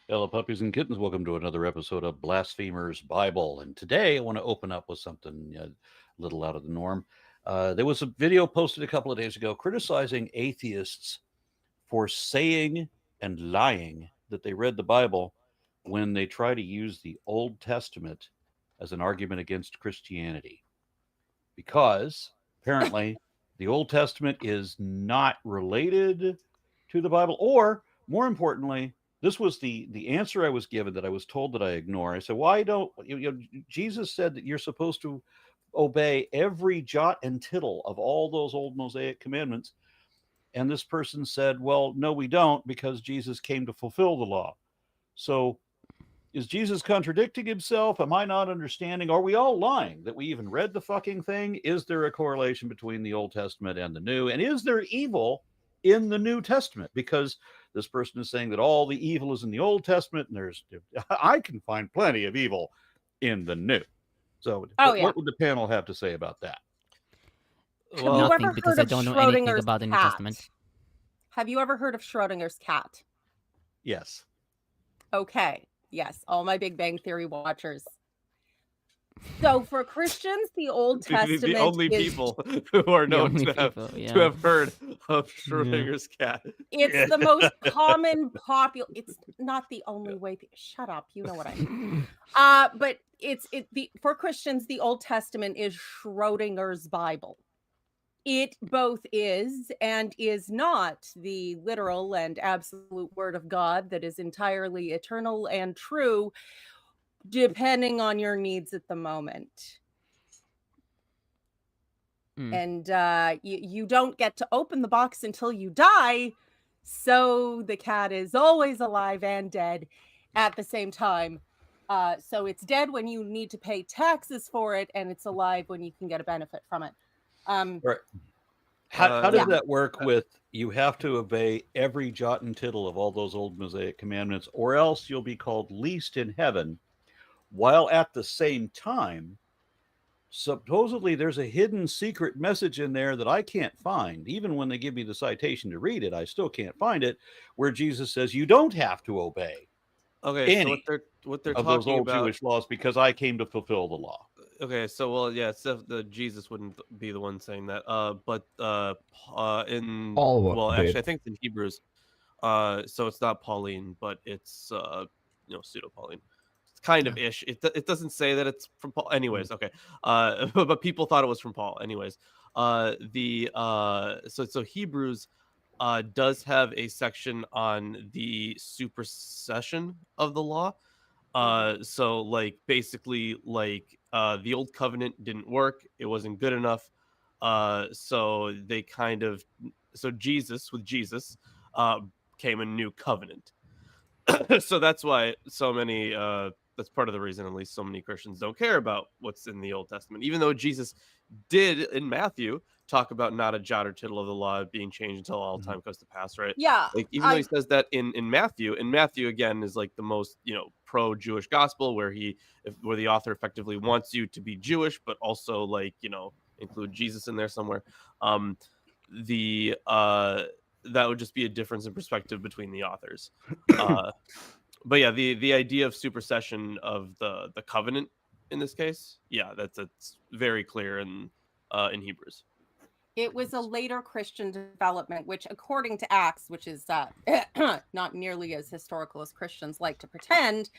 Hello, puppies and kittens. Welcome to another episode of Blasphemers Bible. And today I want to open up with something a little out of the norm. There was a video posted a couple of days ago criticizing atheists for saying and lying that they read the Bible when they try to use the Old Testament as an argument against Christianity. Because apparently the Old Testament is not related to the Bible, or more importantly, this was the answer I was given that I was told that I ignore. I said, "Why don't Jesus said that you're supposed to obey every jot and tittle of all those old Mosaic commandments?" And this person said, "Well, no, we don't, because Jesus came to fulfill the law." So is Jesus contradicting himself? Am I not understanding? Are we all lying that we even read the fucking thing? Is there a correlation between the Old Testament and the New? And is there evil in the New Testament? Because this person is saying that all the evil is in the Old Testament, and I can find plenty of evil in the New. So, Oh, yeah. what would the panel have to say about that? Have you Nothing, ever because heard I of don't know anything Schrodinger's about the New cat? Testament. Have you ever heard of Schrodinger's cat? Yes. Okay. Yes. All my Big Bang Theory watchers. So for Christians, the Old Testament the only is people who are known only to have, people, yeah. to have heard of Schrodinger's cat. it's the most common popular. It's not the only way. Shut up. You know what I mean. But for Christians, the Old Testament is Schrodinger's Bible. It both is and is not the literal and absolute word of God that is entirely eternal and true, depending on your needs at the moment. And you don't get to open the box until you die. So the cat is always alive and dead at the same time. So it's dead when you need to pay taxes for it, and it's alive when you can get a benefit from it. Right. How does that work with you have to obey every jot and tittle of all those old Mosaic commandments, or else you'll be called least in heaven, while at the same time, supposedly there's a hidden secret message in there that I can't find. Even when they give me the citation to read it, I still can't find it, where Jesus says you don't have to obey any So what they're of those talking old about. Jewish laws because I came to fulfill the law. Okay, so the Jesus wouldn't be the one saying that. But in All I think it's in Hebrews. So it's not Pauline, but it's pseudo Pauline. It's kind of ish. It doesn't say that it's from Paul. Anyways, okay. But people thought it was from Paul. Anyways, so Hebrews does have a section on the supersession of the law. So like basically like the old covenant didn't work, it wasn't good enough. So they Jesus came a new covenant. So that's why so many that's part of the reason at least so many Christians don't care about what's in the Old Testament, even though Jesus did in Matthew talk about not a jot or tittle of the law being changed until all time comes to pass, right? Yeah. Like even though he says that in Matthew again is like the most pro-Jewish gospel where the author effectively wants you to be Jewish but also like include Jesus in there somewhere. That would just be a difference in perspective between the authors. But yeah, the idea of supersession of the covenant in this case, yeah, that's very clear in Hebrews. It was a later Christian development, which according to Acts, which is not nearly as historical as Christians like to pretend,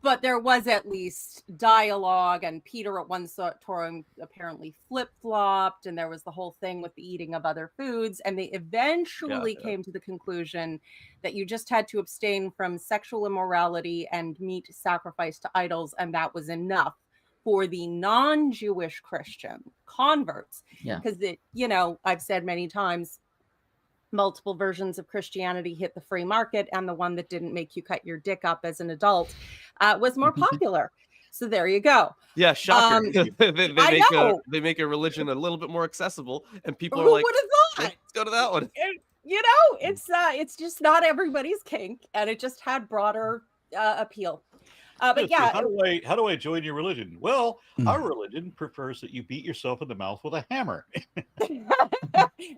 but there was at least dialogue, and Peter at one time apparently flip-flopped, and there was the whole thing with the eating of other foods, and they eventually came to the conclusion that you just had to abstain from sexual immorality and meat sacrificed to idols, and that was enough for the non-Jewish Christian converts. Because I've said many times, multiple versions of Christianity hit the free market, and the one that didn't make you cut your dick up as an adult was more popular. So there you go. Yeah, shocker. They make a religion a little bit more accessible, and people are like, "Who would have thought? Let's go to that one." It's just not everybody's kink, and it just had broader appeal. But yeah, how do I join your religion? Well, Mm. our religion prefers that you beat yourself in the mouth with a hammer.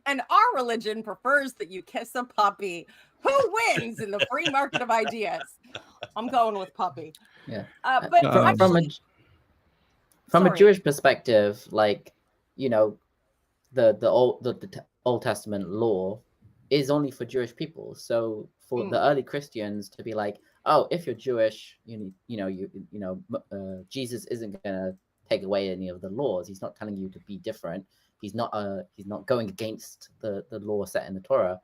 and our religion prefers that you kiss a puppy. Who wins in the free market of ideas? I'm going with puppy. Yeah. But actually, from a sorry. Jewish perspective, like, you know, the Old Testament law is only for Jewish people. So for the early Christians to be like, oh, if you're Jewish, Jesus isn't gonna take away any of the laws. He's not telling you to be different. He's not going against the law set in the Torah.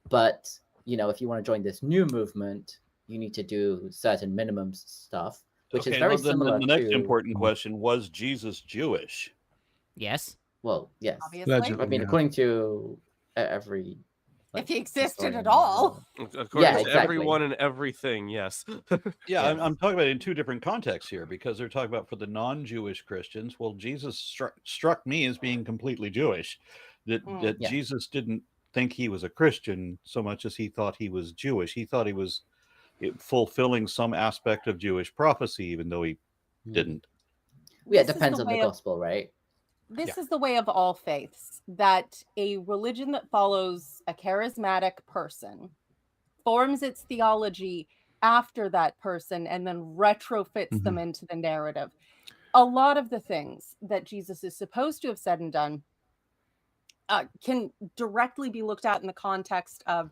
But you know, if you want to join this new movement, you need to do certain minimum stuff, which is very similar the next to important question: was Jesus Jewish? Yes. Well, yes. Obviously. I mean, according to every, If he existed historian, at all. According to exactly. everyone and everything, yes. Yeah, Yes. I'm talking about in two different contexts here, because they're talking about for the non-Jewish Christians. Well, Jesus struck me as being completely Jewish. That Yeah. Jesus didn't think he was a Christian so much as he thought he was Jewish. He thought he was fulfilling some aspect of Jewish prophecy, even though he didn't. Yeah, it This is depends the on the way of- gospel, right? This is the way of all faiths, that a religion that follows a charismatic person forms its theology after that person and then retrofits them into the narrative. A lot of the things that Jesus is supposed to have said and done can directly be looked at in the context of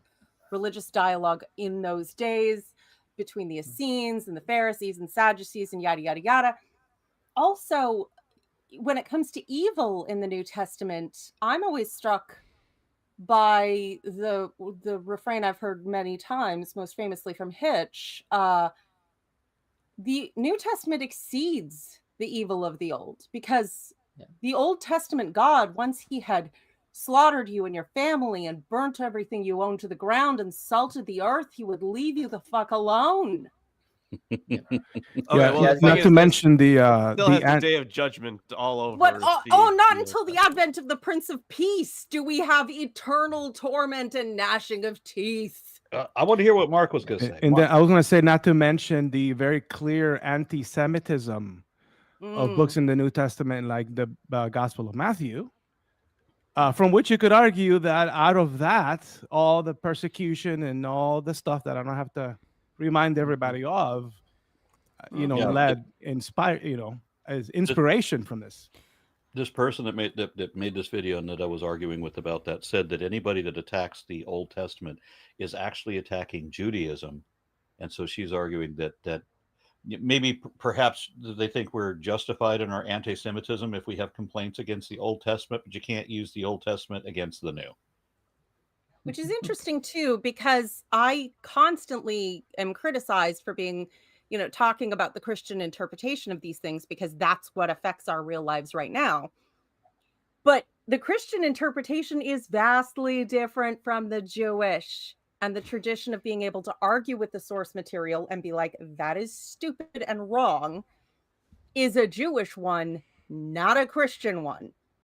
religious dialogue in those days between the Essenes and the Pharisees and Sadducees and yada, yada, yada. Also, when it comes to evil in the New Testament, I'm always struck by the refrain I've heard many times, most famously from Hitch. The New Testament exceeds the evil of the Old, because the Old Testament God, once he had slaughtered you and your family and burnt everything you owned to the ground and salted the earth, he would leave you the fuck alone. Not to mention the still has the day of judgment all over. But not until the advent of the Prince of Peace do we have eternal torment and gnashing of teeth. I want to hear what Mark was going to say. And then I was going to say, not to mention the very clear anti-Semitism of books in the New Testament, like the Gospel of Matthew, from which you could argue that out of that, all the persecution and all the stuff that I don't have to remind everybody of, inspired, as inspiration from this. This person that made this video and that I was arguing with about that said that anybody that attacks the Old Testament is actually attacking Judaism, and so she's arguing that maybe perhaps they think we're justified in our anti-Semitism if we have complaints against the Old Testament, but you can't use the Old Testament against the New. Which is interesting too, because I constantly am criticized for being, talking about the Christian interpretation of these things, because that's what affects our real lives right now. But the Christian interpretation is vastly different from the Jewish, and the tradition of being able to argue with the source material and be like, that is stupid and wrong, is a Jewish one, not a Christian one.